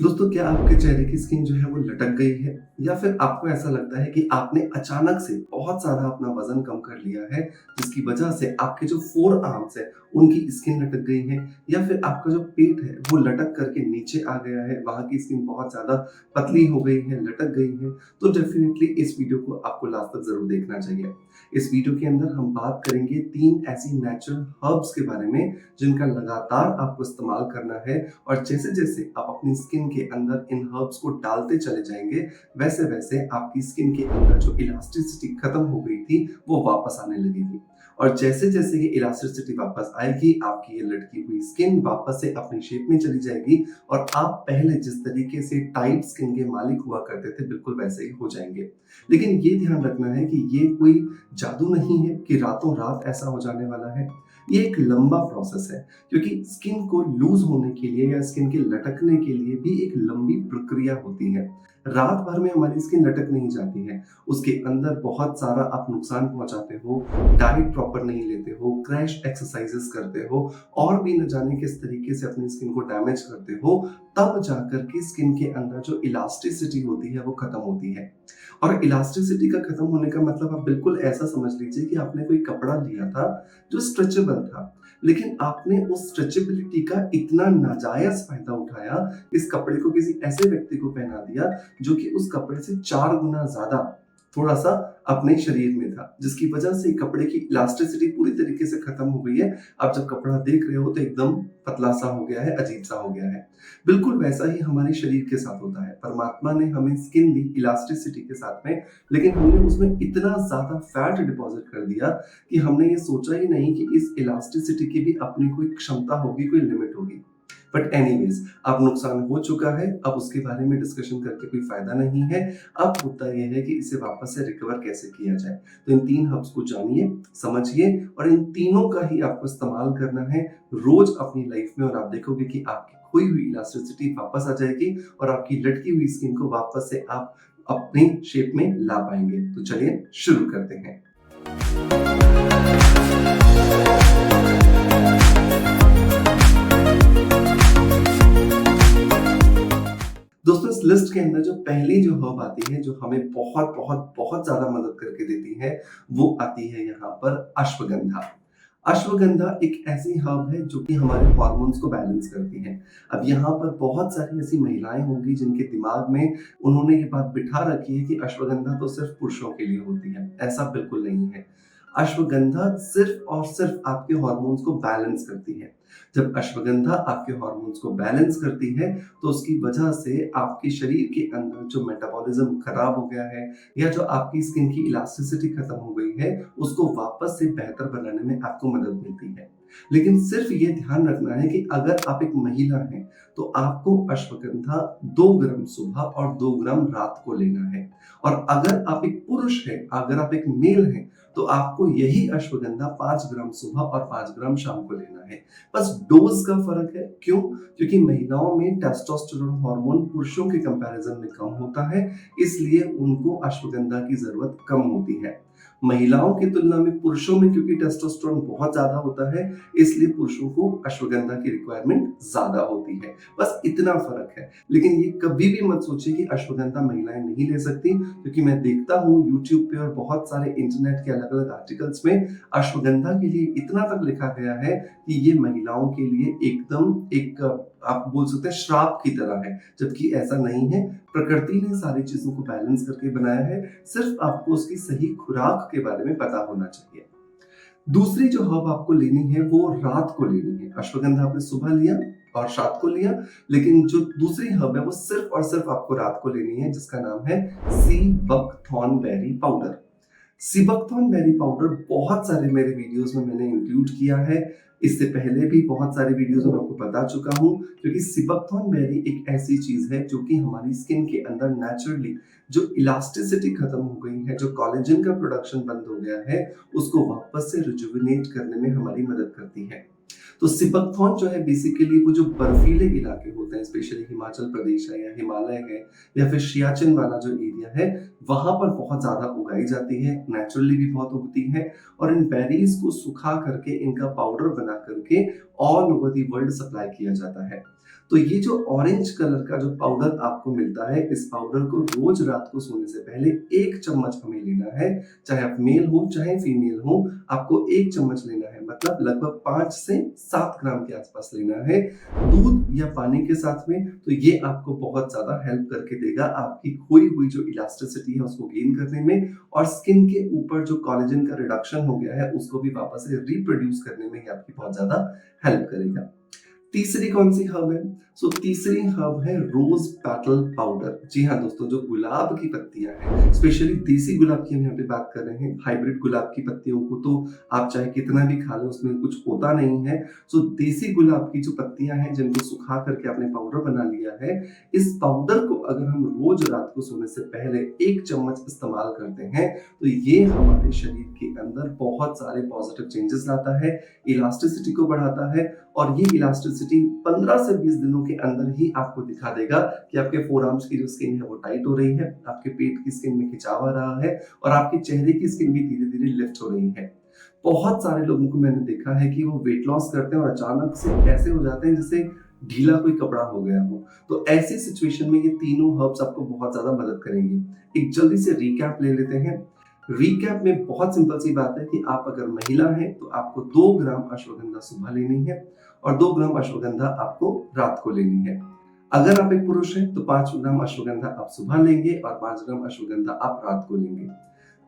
दोस्तों, क्या आपके चेहरे की स्किन जो है वो लटक गई है? या फिर आपको ऐसा लगता है कि आपने अचानक से बहुत ज़्यादा अपना वज़न कम कर लिया है, जिसकी वजह से आपके जो फोर आर्म्स हैं, उनकी स्किन लटक गई है? या फिर आपका जो पेट है, वो लटक करके नीचे आ गया है, वहाँ की स्किन बहुत ज़्यादा पतली हो गई है, लटक गई है? तो डेफ़िनिटली इस वीडियो को आपको लास्ट तक ज़रूर देखना चाहिए। इस वीडियो के अंदर हम बात करेंगे 3 ऐसी नेचुरल हर्ब्स के बारे में, जिनका लगातार आपको इस्तेमाल करना है और जैसे-जैसे आप अपनी स्किन के अंदर इन हर्ब्स को डालते चले जाएँगे, वैसे-वैसे आपकी स्किन के अंदर जो इलास्टिसिटी खत्म हो गई थी, वो वापस आने लगेगी। और जैसे-जैसे ये इलास्टिसिटी वापस आएगी, आपकी ये लटकी हुई स्किन वापस से अपनी शेप में चली जाएगी और आप पहले जिस तरीके से टाइट स्किन के मालिक हुआ करते थे, बिल्कुल वैसे ही हो जाएँगे। लेकिन ये ध्यान रखना है कि ये कोई जादू नहीं है कि रातों-रात ऐसा हो जाने वाला है। ये एक लंबा प्रोसेस है। क्योंकि स्किन को लूज़ होने के लिए या स्किन के लटकने के लिए भी एक लंबी प्रक्रिया होती है। रात भर में हमारी स्किन लटक नहीं जाती है। उसके अंदर बहुत सारा आप नुकसान पहुँचाते हो, डाइट प्रॉपर नहीं लेते हो, क्रैश एक्सरसाइज़ेज़ करते हो और भी न जाने किस तरीके से अपनी स्किन को डैमेज करते हो, तब जाकर के स्किन के अंदर जो इलास्टिसिटी होती है वो खत्म होती है। और इलास्टिसिटी का खत्म होने का मतलब आप बिल्कुल ऐसा समझ लीजिए कि आपने कोई कपड़ा लिया था जो स्ट्रेचेबल था, लेकिन आपने उस स्ट्रेचेबिलिटी का इतना नाजायज़ फ़ायदा उठाया, इस कपड़े को किसी ऐसे व्यक्ति को पहना दिया, जो कि उस कपड़े से 4 गुना ज़्यादा थोड़ा-सा अपने शरीर में था, जिसकी वजह से कपड़े की इलास्टिसिटी पूरी तरीके से खत्म हो गई है। आप जब कपड़ा देख रहे हो तो एकदम पतला-सा हो गया है, अजीब-सा हो गया है। बिल्कुल वैसा ही हमारे शरीर के साथ होता है। परमात्मा ने हमें स्किन दी इलास्टिसिटी के साथ में, लेकिन हमने उसमें इतना ज़्यादा फैट डिपॉज़िट कर दिया कि हमने ये सोचा ही नहीं कि इस इलास्टिसिटी की भी अपनी कोई क्षमता होगी, कोई लिमिट होगी। बट एनीवेज़, अब नुकसान हो चुका है, अब उसके बारे में डिस्कशन करके कोई फ़ायदा नहीं है। अब मुद्दा ये है कि इसे वापस से रिकवर कैसे किया जाए। तो इन 3 हर्ब्स को जानिए, समझिए और इन तीनों का ही आपको इस्तेमाल करना है रोज़ अपनी लाइफ़ में और आप देखोगे कि आपकी खोई हुई इलास्टिसिटी वापस आ जाएगी और आपकी लटकी हुई स्किन को वापस से आप अपनी शेप में ला पाएँगे। तो चलिए शुरू करते हैं। दोस्तों, इस लिस्ट के अंदर जो पहली जो हर्ब आती है, जो हमें बहुत, बहुत, बहुत ज़्यादा मदद करके देती है, वो आती है यहाँ पर अश्वगंधा। अश्वगंधा एक ऐसी हर्ब है जो कि हमारे हार्मोन्स को बैलेंस करती है। अब यहाँ पर बहुत सारी ऐसी महिलाएँ होंगी जिनके दिमाग में उन्होंने ये बात बिठा रखी है कि अश्वगंधा तो सिर्फ़ पुरुषों के लिए होती है। ऐसा बिल्कुल नहीं है। अश्वगंधा सिर्फ़ और सिर्फ़ आपके हार्मोन्स को बैलेंस करती है। जब अश्वगंधा आपके हार्मोन्स को बैलेंस करती है, तो उसकी वजह से आपके शरीर के अंदर जो मेटाबॉलिज़्म खराब हो गया है या जो आपकी स्किन की इलास्टिसिटी खत्म हो गई है, उसको वापस से बेहतर बनाने में आपको मदद मिलती है। लेकिन सिर्फ़ ये ध्यान रखना है कि अगर आप एक महिला हैं, तो आपको अश्वगंधा 2 ग्राम सुबह और 2 ग्राम रात को लेना है। और अगर आप एक पुरुष हैं, अगर आप एक मेल हैं, तो आपको यही अश्वगंधा 5 ग्राम सुबह और 5 ग्राम शाम को लेना है। बस डोज़ का फ़र्क है, क्यों? क्योंकि महिलाओं में टेस्टोस्टेरोन हार्मोन पुरुषों के कंपैरिज़न में कम होता है, इसलिए उनको अश्वगंधा की ज़रूरत कम होती है। महिलाओं की तुलना में पुरुषों में क्योंकि टेस्टोस्टेरोन बहुत ज़्यादा होता है, इसलिए पुरुषों को अश्वगंधा की रिक्वायरमेंट ज़्यादा होती है। बस इतना फ़र्क है। लेकिन ये कभी भी मत सोचिए कि अश्वगंधा महिलाएँ नहीं ले सकती, क्योंकि मैं देखता हूँ यूट्यूब पे और बहुत सारे इंटरनेट के अलग-अलग आर्टिकल्स में अश्वगंधा के लिए इतना तक लिखा गया है कि ये महिलाओं के लिए एकदम एक आप बोल सकते हैं श्राप की तरह है, जबकि ऐसा नहीं है। प्रकृति ने सारी चीज़ों को बैलेंस करके बनाया है, सिर्फ़ आपको उसकी सही खुराक के बारे में पता होना चाहिए। दूसरी जो हर्ब आपको लेनी है वो रात को लेनी है। अश्वगंधा आपने सुबह लिया और रात को लिया, लेकिन जो दूसरी हर्ब है वो सिर्फ़ और सिर्फ़ आपको रात को लेनी है, जिसका नाम है sea buckthorn berry powder. Sea buckthorn berry powder बहुत सारे मेरे वीडियोस में मैंने इंक्लूड किया है। इससे पहले भी बहुत सारे वीडियोस में आपको बता चुका हूँ, क्योंकि सीबकथॉर्न बेरी एक ऐसी चीज़ है जो कि हमारी स्किन के अंदर नेचुरली जो इलास्टिसिटी खत्म हो गई है, जो कोलेजन का प्रोडक्शन बंद हो गया है, उसको वापस से रिजुविनेट करने में हमारी मदद करती है। तो सिबकथॉर्न जो है बेसिकली वो जो बर्फीले इलाके होते हैं, स्पेशली हिमाचल प्रदेश है या हिमालय है या फिर सियाचिन वाला जो एरिया है, वहाँ पर बहुत ज़्यादा उगाई जाती है, नेचुरली भी बहुत उगती है और इन बेरीज़ को सुखा करके इनका पाउडर बना करके all over the world supply किया जाता है। तो ये जो ऑरेंज कलर का जो पाउडर आपको मिलता है, इस पाउडर को रोज रात को सोने से पहले 1 चम्मच हमें लेना है। चाहे आप मेल हो, चाहे फीमेल हो, आपको 1 चम्मच लेना है, मतलब लगभग 5 से 7 ग्राम के आसपास लेना है। दूध या पानी के साथ में, तो ये आपको बहुत ज़्यादा हेल्प करके देगा आपकी खोई हुई जो इलास्टिसिटी है उसको गेन करने में, और स्किन के ऊपर जो कोलेजन का रिडक्शन हो गया है उसको भी वापस से रिप्रोड्यूस करने में ये आपकी बहुत ज़्यादा हेल्प करेगा। तीसरी कौन-सी हर्ब है? तीसरी हर्ब है रोज़ पेटल पाउडर। जी हाँ दोस्तों, जो गुलाब की पत्तियाँ हैं, स्पेशली देसी गुलाब की हम यहाँ पे बात कर रहे हैं। हाइब्रिड गुलाब की पत्तियों को तो आप चाहे कितना भी खा लें, उसमें कुछ होता नहीं है। देसी गुलाब की जो पत्तियाँ हैं, जिनको सुखा करके आपने पाउडर बना लिया है, इस पाउडर को अगर हम रोज़ रात को सोने से पहले 1 चम्मच इस्तेमाल करते हैं, तो ये हमारे शरीर के अंदर बहुत सारे पॉजिटिव चेंजेस लाता है, इलास्टिसिटी को बढ़ाता है, और ये इलास्टिसिटी 15 से 20 दिनों के अंदर ही आपको दिखा देगा कि आपके फोरआर्म्स की जो स्किन है वो टाइट हो रही है, आपके पेट की स्किन में खिंचाव आ रहा है, और आपके चेहरे की स्किन भी धीरे-धीरे लिफ्ट हो रही है। बहुत सारे लोगों को मैंने देखा है कि वो वेट लॉस करते हैं और अचानक से ऐसे हो जाते हैं जैसे ढीला कोई कपड़ा हो गया हो। तो ऐसी सिचुएशन में ये तीनों हर्ब्स आपको बहुत ज़्यादा मदद करेंगी। एक जल्दी से रिकैप ले लेते हैं। रिकैप में बहुत सिंपल सी बात है कि आप अगर महिला हैं तो आपको 2 ग्राम अश्वगंधा सुबह लेनी है, और 2 ग्राम अश्वगंधा आपको रात को लेनी है। अगर आप एक पुरुष हैं तो 5 ग्राम अश्वगंधा आप सुबह लेंगे और 5 ग्राम अश्वगंधा आप रात को लेंगे।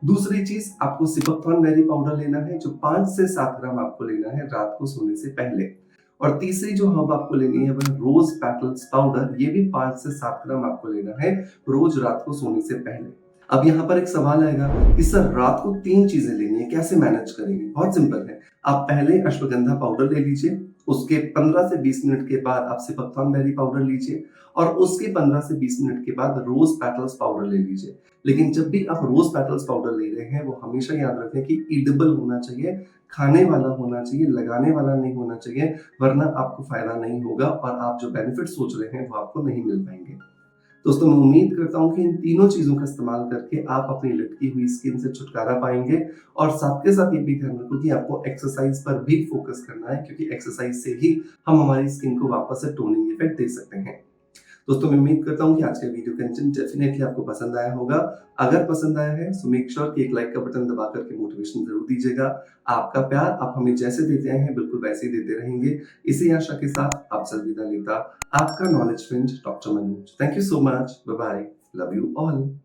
दूसरी चीज, आपको सिबकथॉर्न बेरी पाउडर लेना है, जो 5 से 7 ग्राम आपको लेना है रात को सोने से पहले। और तीसरी जो हर्ब आपको लेनी है वह रोज पेटल्स पाउडर, ये भी 5 से 7 ग्राम आपको लेना है रोज रात को सोने से पहले। अब यहाँ पर एक सवाल आएगा कि सर रात को 3 चीजें लेनी है, कैसे मैनेज करेंगे? बहुत सिंपल है। आप पहले अश्वगंधा पाउडर ले लीजिए, उसके 15 से 20 मिनट के बाद आप सिबकथॉर्न बेरी पाउडर लीजिए, और उसके 15 से 20 मिनट के बाद रोज पेटल्स पाउडर ले लीजिए। लेकिन जब भी आप रोज पेटल्स पाउडर ले रहे हैं, वो हमेशा याद रखें कि एडिबल होना चाहिए, खाने वाला होना चाहिए, लगाने वाला नहीं होना चाहिए, वरना आपको फायदा नहीं होगा और आप जो बेनिफिट सोच रहे हैं वो आपको नहीं मिल पाएंगे। दोस्तों, मैं उम्मीद करता हूँ कि इन तीनों चीज़ों का इस्तेमाल करके आप अपनी लटकी हुई स्किन से छुटकारा पाएँगे, और साथ के साथ ये भी ध्यान रखो कि आपको एक्सरसाइज पर भी फोकस करना है, क्योंकि एक्सरसाइज से ही हम हमारी स्किन को वापस से टोनिंग इफेक्ट दे सकते हैं। दोस्तों, मैं उम्मीद करता हूँ कि आज का वीडियो कंटेंट डेफिनेटली आपको पसंद आया होगा। अगर पसंद आया है सो मेक श्योर कि एक लाइक का बटन दबा करके मोटिवेशन जरूर दीजिएगा। आपका प्यार आप हमें जैसे देते आए हैं बिल्कुल वैसे ही देते रहेंगे। इसी आशा के साथ आपसे अलविदा लेता आपका knowledge friend doctor Manoj. Thank you so much. Bye bye. Love you all.